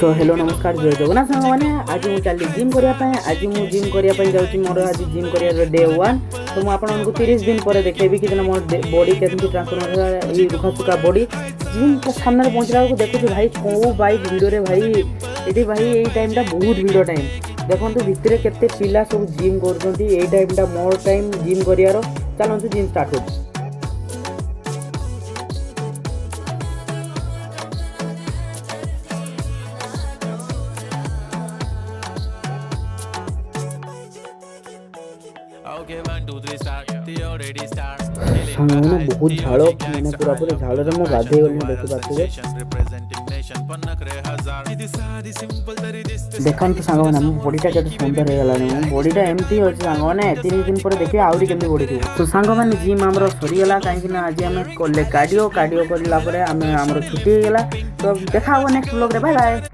So hello नमस्कार जय जगन्नाथ सांग मैंने आज मुझे चली जिम करने आज मुझे जिम करने जाऊँगी मोर आज जिम कर डे 1 तो मुझे आपको 30 दिन पर देखेबी कि मोर बॉडी केमती ट्रांसफॉर्म है रुखा सुखा बॉडी जिम सामने पहुँचला देखुँ भाई कौ बाइक भिड़ भाई ये भाई यही टाइम बहुत भिड़ टाइम देखो भितर केते पिला सब जिम कर टाइम मोर टाइम जिम कर चलते जिम स्टार्ट हो। सामने बहुत झाड़ मैंने पूरा पूरा झाड़ में मुझे गाधे गली देखिए देखा तो सांग मैंने बॉडीटा के सुंदर हो गलानी बॉडीटा एमती अच्छे सांग मैंने 30 दिन पर देखिए आहरी केमती बॉडी थी तो सांग मैंने जिम आमर सरीगला कहीं आज आम कले कार्डियो करला आम छुट्टी हो गला तो देखा नेक्स्ट ब्लॉग रे बाय बाय।